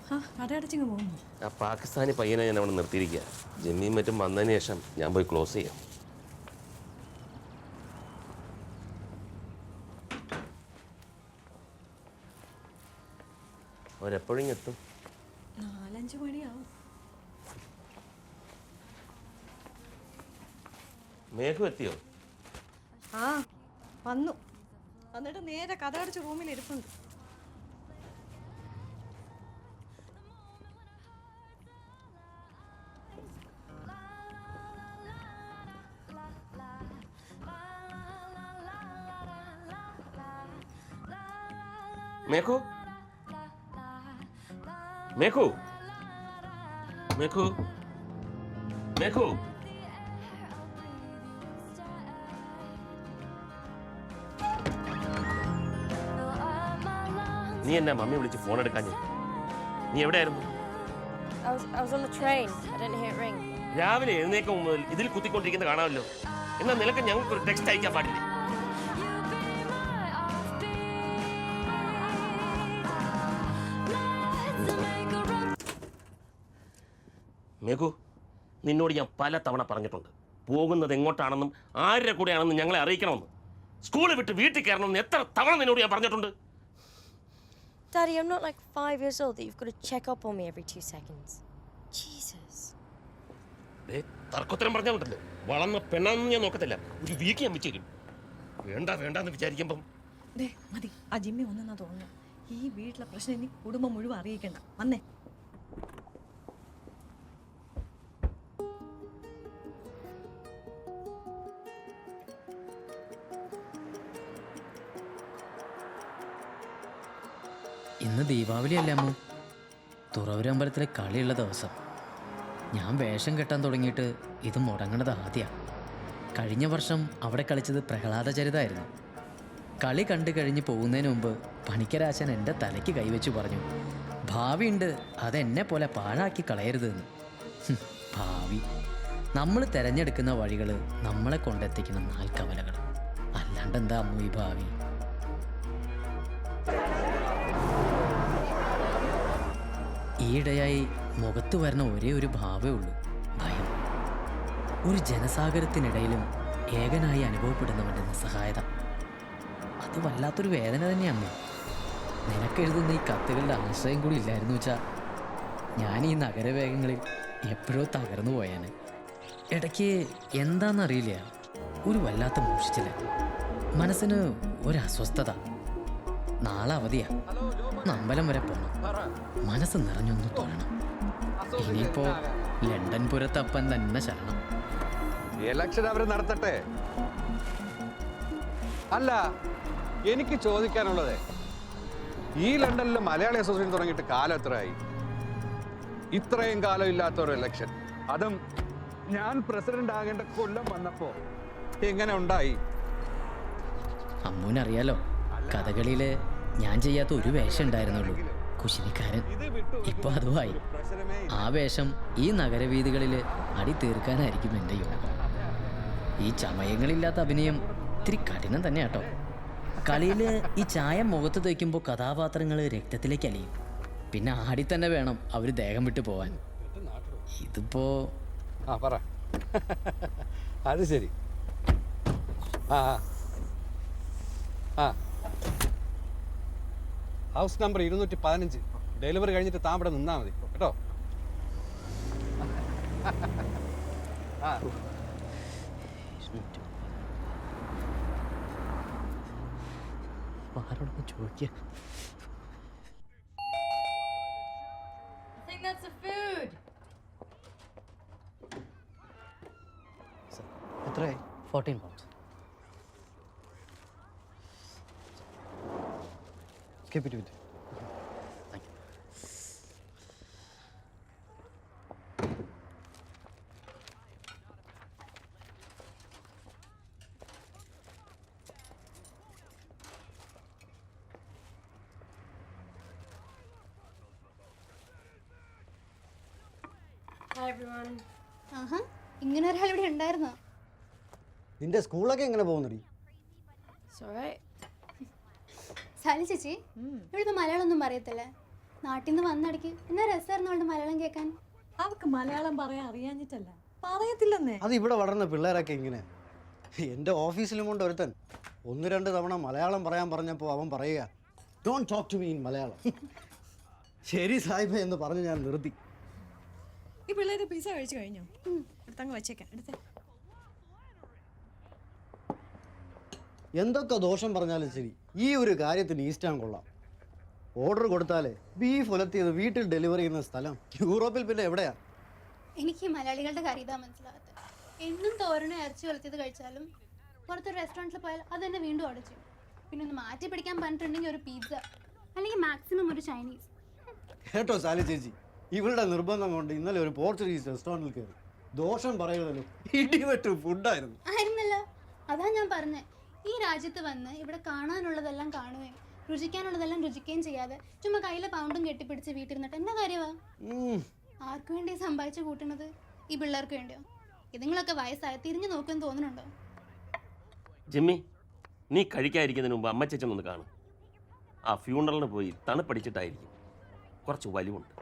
കടയടച്ചിങ്ങ് പോകുന്നു. ആ പാകിസ്ഥാനി പയ്യനെ ഞാൻ അവിടെ നിർത്തിയിരിക്കുക. ജമ്മിയും മറ്റും വന്നതിന് ശേഷം ഞാൻ പോയി ക്ലോസ് ചെയ്യാം. അവരെപ്പോഴും എത്തും? 4-5 മണിയാവും. മേഘു എത്തിയോ? ആ വന്നു. എന്നിട്ട് നേരെ കടയടച്ച് റൂമിൽ ഇരിപ്പുണ്ട്. മേഘു, മേഘു, മേഘു, മേഘു. നീ എന്നാ മമ്മി വിളിച്ച് ഫോൺ എടുക്കാഞ്ഞേ? നീ എവിടെയായിരുന്നു? രാവിലെ എഴുന്നേക്കും മുതൽ ഇതിൽ കുത്തിക്കൊണ്ടിരിക്കുന്നത് കാണാമല്ലോ. എന്നാൽ നിനക്ക് ഞങ്ങൾക്ക് ഒരു ടെക്സ്റ്റ് അയക്കാൻ പാടില്ലേ? മേഘു, നിന്നോട് ഞാൻ പല തവണ പറഞ്ഞിട്ടുണ്ട്, പോകുന്നത് എങ്ങോട്ടാണെന്നും ആരുടെ കൂടെയാണെന്നും ഞങ്ങളെ അറിയിക്കണമെന്ന്. സ്കൂളിൽ വിട്ട് വീട്ടിൽ കയറണമെന്ന് എത്ര തവണ നിന്നോട് ഞാൻ പറഞ്ഞിട്ടുണ്ട്. Daddy, I'm not like 5 years old that you've got to check up on me every 2 seconds. Jesus. തർക്കോത്തരം പറഞ്ഞാൽ ഉണ്ടല്ലോ, വളർന്ന പെണ്ണാണെന്ന് ഞാൻ നോക്കത്തില്ല, ഒരു വീക്ക് ഞാൻ വെച്ച് തരും. വേണ്ടെന്ന് വിചാരിക്കുമ്പം മതി. ആ ജിമ്മി വന്നെന്നാ തോന്നുന്നു. ഈ വീട്ടിലെ പ്രശ്നം ഇനി കുടുംബം മുഴുവൻ അറിയിക്കണ്ട. വന്നേ. ഇന്ന് ദീപാവലി അല്ലേ അമ്മു? തുറവൂരമ്പലത്തിലെ കളിയുള്ള ദിവസം. ഞാൻ വേഷം കെട്ടാൻ തുടങ്ങിയിട്ട് ഇത് മുടങ്ങണത് ആദ്യമാണ്. കഴിഞ്ഞ വർഷം അവിടെ കളിച്ചത് പ്രഹ്ലാദചരിതമായിരുന്നു. കളി കണ്ടു കഴിഞ്ഞ് പോകുന്നതിന് മുമ്പ് പണിക്കരാശൻ എൻ്റെ തലയ്ക്ക് കൈവച്ച് പറഞ്ഞു, ഭാവിയുണ്ട്, അതെന്നെ പോലെ പാഴാക്കി കളയരുതെന്ന്. ഭാവി നമ്മൾ തിരഞ്ഞെടുക്കുന്ന വഴികൾ നമ്മളെ കൊണ്ടെത്തിക്കുന്ന നാൽക്കവലകൾ. അല്ലാണ്ട് എന്താ അമ്മു ഈ ഭാവി? ഈയിടെയായി മുഖത്ത് വരുന്ന ഒരേ ഒരു ഭാവമേ ഉള്ളൂ, ഭയം. ഒരു ജനസാഗരത്തിനിടയിലും ഏകനായി അനുഭവപ്പെടുന്നവൻ്റെ നിസ്സഹായത. അത് വല്ലാത്തൊരു വേദന തന്നെയാണ്. നിനക്കെഴുതുന്ന ഈ കത്തുകളുടെ ആശ്രയം കൂടി ഇല്ലായിരുന്നു വെച്ചാൽ ഞാൻ ഈ നഗരവേഗങ്ങളിൽ എപ്പോഴോ തകർന്നു പോയാന്. ഇടയ്ക്ക് എന്താണെന്നറിയില്ല, ഒരു വല്ലാത്ത മൂഷിച്ചില്ല, മനസ്സിന് ഒരസ്വസ്ഥത. നാളെ അവധിയാ, അമ്പലം വരെ പോകണം, മനസ്സ് നിറഞ്ഞൊന്ന് തൊഴണം. ഇനിയിപ്പോ ലണ്ടൻ പുരത്തപ്പൻ തന്നെ ശരണം. ഇലക്ഷൻ അവർ നടത്തട്ടെ. അല്ല, എനിക്ക് ചോദിക്കാനുള്ളത്, ഈ ലണ്ടനിൽ മലയാളി അസോസിയേഷൻ തുടങ്ങിയിട്ട് കാലം എത്രയായി? ഇത്രയും കാലം ഇല്ലാത്ത ഒരു ഇലക്ഷൻ, അതും ഞാൻ പ്രസിഡന്റ് ആകേണ്ട കൊല്ലം വന്നപ്പോ എങ്ങനെ ഉണ്ടായി? അമ്മൂനറിയാലോ, കഥകളിയില് ഞാൻ ചെയ്യാത്ത ഒരു വേഷം ഉണ്ടായിരുന്നുള്ളൂ, കുശിനിക്കാരൻ. ഇപ്പൊ അതുമായി. ആ വേഷം ഈ നഗരവീഥികളിൽ അടി തീർക്കാനായിരിക്കും എൻ്റെ യോഗം. ഈ ചമയങ്ങളില്ലാത്ത അഭിനയം ഇത്തിരി കഠിനം തന്നെ കേട്ടോ. കളിയിൽ ഈ ചായം മുഖത്ത് തേക്കുമ്പോൾ കഥാപാത്രങ്ങൾ രക്തത്തിലേക്ക് അലിയും. പിന്നെ ആടി തന്നെ വേണം അവർ ദേഹം വിട്ടു പോവാൻ. ഇതിപ്പോ പറ. അത് ശരി. House number 215. ഡെലിവറി കഴിഞ്ഞിട്ട് താൻ ഇവിടെ നിന്നാ മതി കേട്ടോ. ആരോടൊന്ന് ചോദിക്കുക. എത്രയായി? 14 pounds. Keep it with you. Thank you. Hi everyone. ഇങ്ങനെ ഒരാൾ ഇവിടെ ഉണ്ടായിരുന്നോ? നിന്റെ സ്കൂളൊക്കെ എങ്ങനെ പോകുന്നു? It's alright. സാലി ചേച്ചി, ഇവിടുത്തെ മലയാളം ഒന്നും അറിയത്തില്ലേ? നാട്ടിൽ നിന്ന് വന്നടയ്ക്ക് എന്നാ രസമായിരുന്നു അവളുടെ മലയാളം കേൾക്കാൻ. അവക്ക് മലയാളം പറയാൻ അറിയാഞ്ഞിട്ടല്ല, പറയത്തില്ലെന്നേ. അത് ഇവിടെ വളർന്ന പിള്ളേരൊക്കെ ഇങ്ങനെ. എൻ്റെ ഓഫീസിലും കൊണ്ട് ഒരുത്തൻ 1-2 തവണ മലയാളം പറയാൻ പറഞ്ഞപ്പോൾ അവൻ പറയുക, don't talk to me in Malayalam. ശരി സാഹിബ് എന്ന് പറഞ്ഞ് ഞാൻ നിർത്തി. ഈ പിള്ളേര് പിസ്സ കഴിച്ചു കഴിഞ്ഞോ? എടുത്തങ്ങ് വെച്ചേക്കാം. എടുത്തേ. എന്തൊക്കെ ദോഷം പറഞ്ഞാലും ശരി, ഈ ഒരു കാര്യത്തിന് ഈസ്റ്റാൻ കൊള്ളാം. ഓർഡർ കൊടുത്താലേ ബീഫ് ഉലത്തിയത് വീട്ടിൽ ഡെലിവറി ചെയ്യുന്ന സ്ഥലം യൂറോപ്പിൽ പിന്നെ എവിടെയാ? എനിക്ക് മലയാളികളുടെ കാര്യം ഇതാ മനസ്സിലാകാത്തത്. എന്നും തോരനോ ഇറച്ചി വളർത്തിയത് കഴിച്ചാലും പുറത്തൊരു റെസ്റ്റോറൻറ്റിൽ പോയാൽ അത് തന്നെ വീണ്ടും ഓർഡർ ചെയ്യും. പിന്നെ ഒന്ന് മാറ്റി പിടിക്കാൻ പറഞ്ഞിട്ടുണ്ടെങ്കിൽ ഒരു പിസ്സ, അല്ലെങ്കിൽ മാക്സിമം ഒരു ചൈനീസ്. കേട്ടോ സാലി ചേച്ചി, ഇവളുടെ നിർബന്ധം കൊണ്ട് ഇന്നലെ ഒരു പോർച്ചുഗീസ് റെസ്റ്റോറൻറ്റിൽ കയറി. ദോഷം പറയുന്നല്ലോ, ഇടിവെട്ട് ഫുഡായിരുന്നു. ആയിരുന്നല്ലോ, അതാ ഞാൻ പറഞ്ഞത്. ഈ രാജ്യത്ത് വന്ന് ഇവിടെ കാണാനുള്ളതെല്ലാം കാണുകയും രുചിക്കാനുള്ളതെല്ലാം രുചിക്കുകയും ചെയ്യാതെ ചുമ്മാ കയ്യിലെ പൗണ്ടും കെട്ടിപ്പിടിച്ച് വീട്ടിരുന്നിട്ട് എന്താ കാര്യമാ? ആർക്കു വേണ്ടി സമ്പാദിച്ചു കൂട്ടുന്നത്? ഈ പിള്ളേർക്ക് വേണ്ടിയോ? ഇതുങ്ങളൊക്കെ വയസ്സായ തിരിഞ്ഞു നോക്കുമെന്ന് തോന്നുന്നുണ്ടോ? ജിമ്മി, നീ കഴിക്കാതിരിക്കുന്നതിന് മുമ്പ് അമ്മച്ചേച്ചനൊന്ന് കാണും. ആ ഫ്യൂണറലിന് പോയി തണുപ്പടിച്ചിട്ടായിരിക്കും, കുറച്ച് വലിവുണ്ട്.